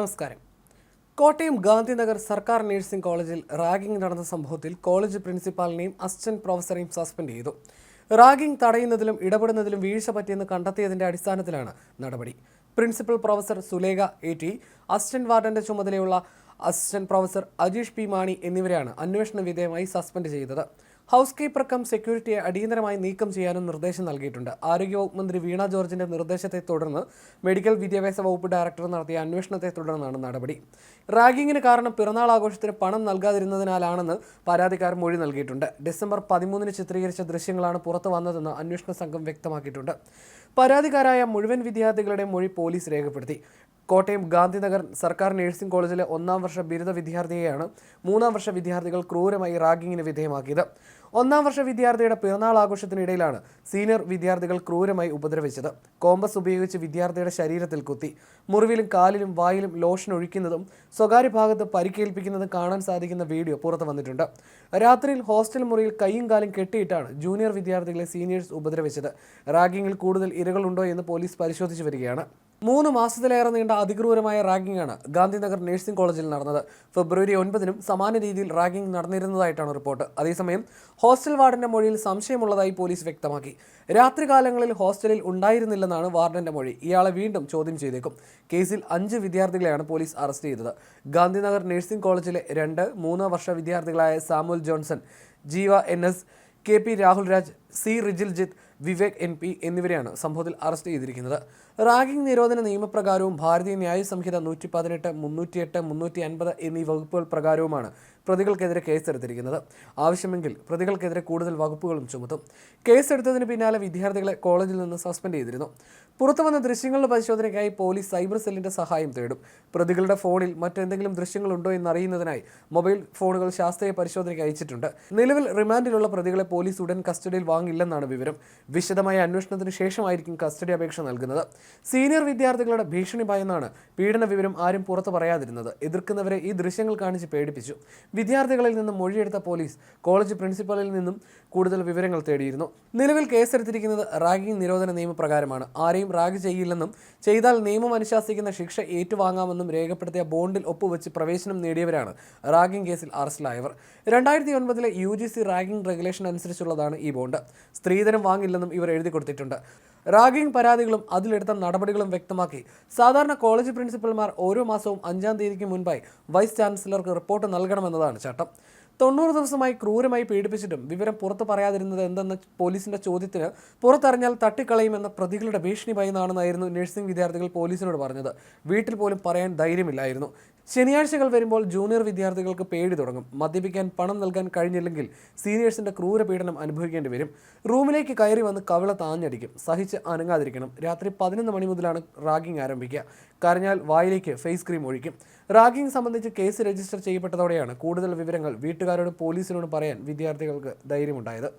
നമസ്കാരം. കോട്ടയം ഗാന്ധിനഗർ സർക്കാർ നഴ്സിംഗ് കോളേജിൽ റാഗിംഗ് നടന്ന സംഭവത്തിൽ കോളേജ് പ്രിൻസിപ്പാളിനെയും അസിസ്റ്റന്റ് പ്രൊഫസറെയും സസ്പെൻഡ് ചെയ്തു. റാഗിംഗ് തടയുന്നതിലും ഇടപെടുന്നതിലും വീഴ്ച പറ്റിയെന്ന് കണ്ടെത്തിയതിന്റെ അടിസ്ഥാനത്തിലാണ് നടപടി. Principal professor Sulekha AT, assistant വാർഡന്റെ ചുമതലയുള്ള assistant professor Ajeesh P. Mani എന്നിവരെയാണ് അന്വേഷണ വിധേയമായി സസ്പെൻഡ് ചെയ്തത്. ഹൗസ് കീപ്പർ കം സെക്യൂരിറ്റിയെ അടിയന്തരമായി നീക്കം ചെയ്യാനും നിർദ്ദേശം നൽകിയിട്ടുണ്ട്. ആരോഗ്യവകുപ്പ് മന്ത്രി വീണ ജോർജിന്റെ നിർദ്ദേശത്തെ തുടർന്ന് മെഡിക്കൽ വിദ്യാഭ്യാസ വകുപ്പ് ഡയറക്ടർ നടത്തിയ അന്വേഷണത്തെ തുടർന്നാണ് നടപടി. റാഗിങ്ങിന് കാരണം പിറന്നാൾ ആഘോഷത്തിന് പണം നൽകാതിരുന്നതിനാലാണെന്ന് പരാതിക്കാരൻ മൊഴി നൽകിയിട്ടുണ്ട്. ഡിസംബർ 13-ന് ചിത്രീകരിച്ച ദൃശ്യങ്ങളാണ് പുറത്തു വന്നതെന്ന് അന്വേഷണ സംഘം വ്യക്തമാക്കിയിട്ടുണ്ട്. പരാതിക്കാരായ മുഴുവൻ വിദ്യാർത്ഥികളുടെ മൊഴി പോലീസ് രേഖപ്പെടുത്തി. കോട്ടയം ഗാന്ധിനഗർ സർക്കാർ നഴ്സിംഗ് കോളേജിലെ 1-ാം വർഷ ബിരുദ വിദ്യാർത്ഥിയെയാണ് 3-ാം വർഷ വിദ്യാർത്ഥികൾ ക്രൂരമായി റാഗിങ്ങിന് വിധേയമാക്കിയത്. 1-ാം വർഷ വിദ്യാർത്ഥിയുടെ പിറന്നാൾ ആഘോഷത്തിനിടയിലാണ് സീനിയർ വിദ്യാർത്ഥികൾ ക്രൂരമായി ഉപദ്രവിച്ചത്. കോമ്പസ് ഉപയോഗിച്ച് വിദ്യാർത്ഥിയുടെ ശരീരത്തിൽ കുത്തി, മുറിവിലും കാലിലും വായിലും ലോഷൻ ഒഴിക്കുന്നതും സ്വകാര്യ ഭാഗത്ത് പരിക്കേൽപ്പിക്കുന്നതും കാണാൻ സാധിക്കുന്ന വീഡിയോ പുറത്തു വന്നിട്ടുണ്ട്. രാത്രിയിൽ ഹോസ്റ്റൽ മുറിയിൽ കൈയും കാലും കെട്ടിയിട്ടാണ് ജൂനിയർ വിദ്യാർത്ഥികളെ സീനിയേഴ്സ് ഉപദ്രവിച്ചത്. റാഗിങ്ങിൽ കൂടുതൽ ഇരകളുണ്ടോ എന്ന് പോലീസ് പരിശോധിച്ചു വരികയാണ്. 3 മാസത്തിലേറെ നീണ്ട അതിക്രൂരമായ റാഗിംഗാണ് ഗാന്ധിനഗർ നഴ്സിംഗ് കോളേജിൽ നടന്നത്. ഫെബ്രുവരി 9-നും സമാന രീതിയിൽ റാഗിംഗ് നടന്നിരുന്നതായിട്ടാണ് റിപ്പോർട്ട്. അതേസമയം ഹോസ്റ്റൽ വാർഡന്റെ മൊഴിയിൽ സംശയമുള്ളതായി പോലീസ് വ്യക്തമാക്കി. രാത്രികാലങ്ങളിൽ ഹോസ്റ്റലിൽ ഉണ്ടായിരുന്നില്ലെന്നാണ് വാർഡന്റെ മൊഴി. ഇയാളെ വീണ്ടും ചോദ്യം ചെയ്തേക്കും. കേസിൽ 5 വിദ്യാർത്ഥികളെയാണ് പോലീസ് അറസ്റ്റ് ചെയ്തത്. ഗാന്ധിനഗർ നഴ്സിംഗ് കോളേജിലെ 2, 3 വർഷ വിദ്യാർത്ഥികളായ സാമുൽ ജോൺസൺ, ജീവ NS, KP Rahul Raj, C Rijiljith, Vivek NP എന്നിവരെയാണ് സംഭവത്തിൽ അറസ്റ്റ് ചെയ്തിരിക്കുന്നത്. റാഗിംഗ് നിരോധന നിയമപ്രകാരവും ഭാരതീയ ന്യായ സംഹിത 118, 308, 350 എന്നീ വകുപ്പുകൾ പ്രകാരവുമാണ് പ്രതികൾക്കെതിരെ കേസെടുത്തിരിക്കുന്നത്. ആവശ്യമെങ്കിൽ പ്രതികൾക്കെതിരെ കൂടുതൽ വകുപ്പുകളും ചുമത്തും. കേസെടുത്തതിന് പിന്നാലെ വിദ്യാർത്ഥികളെ കോളേജിൽ നിന്ന് സസ്പെൻഡ് ചെയ്തിരുന്നു. പുറത്തുവന്ന ദൃശ്യങ്ങളുടെ പരിശോധനയ്ക്കായി പോലീസ് സൈബർ സെല്ലിന്റെ സഹായം തേടും. പ്രതികളുടെ ഫോണിൽ മറ്റെന്തെങ്കിലും ദൃശ്യങ്ങളുണ്ടോ എന്നറിയുന്നതിനായി മൊബൈൽ ഫോണുകൾ ശാസ്ത്രീയ പരിശോധനയ്ക്ക് അയച്ചിട്ടുണ്ട്. നിലവിൽ റിമാൻഡിലുള്ള പ്രതികളെ പോലീസ് ഉടൻ കസ്റ്റഡിയിൽ വാങ്ങില്ലെന്നാണ് വിവരം. വിശദമായ അന്വേഷണത്തിന് ശേഷമായിരിക്കും കസ്റ്റഡി അപേക്ഷ നൽകുന്നത്. സീനിയർ വിദ്യാർത്ഥികളുടെ ഭീഷണി ഭയന്നാണ് പീഡന വിവരം ആരും പുറത്തു പറയാതിരുന്നത്. എതിർക്കുന്നവരെ ഈ ദൃശ്യങ്ങൾ കാണിച്ച് പേടിപ്പിച്ചു. വിദ്യാർത്ഥികളിൽ നിന്നും മൊഴിയെടുത്ത പോലീസ് കോളേജ് പ്രിൻസിപ്പലിൽ നിന്നും കൂടുതൽ വിവരങ്ങൾ തേടിയിരുന്നു. നിലവിൽ കേസെടുത്തിരിക്കുന്നത് റാഗിംഗ് നിരോധന നിയമപ്രകാരമാണ്. ആരെയും റാഗ് ചെയ്യില്ലെന്നും ചെയ്താൽ നിയമം അനുശാസിക്കുന്ന ശിക്ഷ ഏറ്റുവാങ്ങാമെന്നും രേഖപ്പെടുത്തിയ ബോണ്ടിൽ ഒപ്പുവെച്ച് പ്രവേശനം നേടിയവരാണ് റാഗിംഗ് കേസിൽ അറസ്റ്റിലായവർ. 2009-ലെ UGC റാഗിംഗ് റെഗുലേഷൻ അനുസരിച്ചുള്ളതാണ് ഈ ബോണ്ട്. സ്ത്രീധനം വാങ്ങില്ലെന്നും ഇവർ എഴുതി കൊടുത്തിട്ടുണ്ട്. റാഗിംഗ് പരാതികളും അതിലെടുത്ത നടപടികളും വ്യക്തമാക്കി സാധാരണ കോളേജ് പ്രിൻസിപ്പൽമാർ ഓരോ മാസവും 5-ാം തീയതിക്ക് മുൻപായി വൈസ് ചാൻസലർക്ക് റിപ്പോർട്ട് നൽകണമെന്നതാണ് ചട്ടം. 90 ദിവസമായി ക്രൂരമായി പീഡിപ്പിച്ചിട്ടും വിവരം പുറത്തു പറയാതിരുന്നത് എന്തെന്ന പോലീസിന്റെ ചോദ്യത്തിന് പുറത്തറിഞ്ഞാൽ തട്ടിക്കളയുമെന്ന പ്രതികളുടെ ഭീഷണി ഭയന്നാണെന്നായിരുന്നു നഴ്സിംഗ് വിദ്യാർത്ഥികൾ പോലീസിനോട് പറഞ്ഞത്. വീട്ടിൽ പോലും പറയാൻ ധൈര്യമില്ലായിരുന്നു. ശനിയാഴ്ചകൾ വരുമ്പോൾ ജൂനിയർ വിദ്യാർത്ഥികൾക്ക് പേടി തുടങ്ങും. മദ്യപിക്കാൻ പണം നൽകാൻ കഴിഞ്ഞില്ലെങ്കിൽ സീനിയേഴ്സിന്റെ ക്രൂര പീഡനം അനുഭവിക്കേണ്ടി വരും. റൂമിലേക്ക് കയറി വന്ന് കവിള താഞ്ഞടിക്കും. സഹിച്ച് അനങ്ങാതിരിക്കണം. രാത്രി 11 മണി മുതലാണ് റാഗിംഗ് ആരംഭിക്കുക. കരഞ്ഞാൽ വായിലേക്ക് ഫേസ് ക്രീം ഒഴിക്കും. റാഗിംഗ് സംബന്ധിച്ച് കേസ് രജിസ്റ്റർ ചെയ്യപ്പെട്ടതോടെയാണ് കൂടുതൽ വിവരങ്ങൾ വീട്ടുകാരോടും പോലീസിനോടും പറയാൻ വിദ്യാർത്ഥികൾക്ക് ധൈര്യമുണ്ടായത്.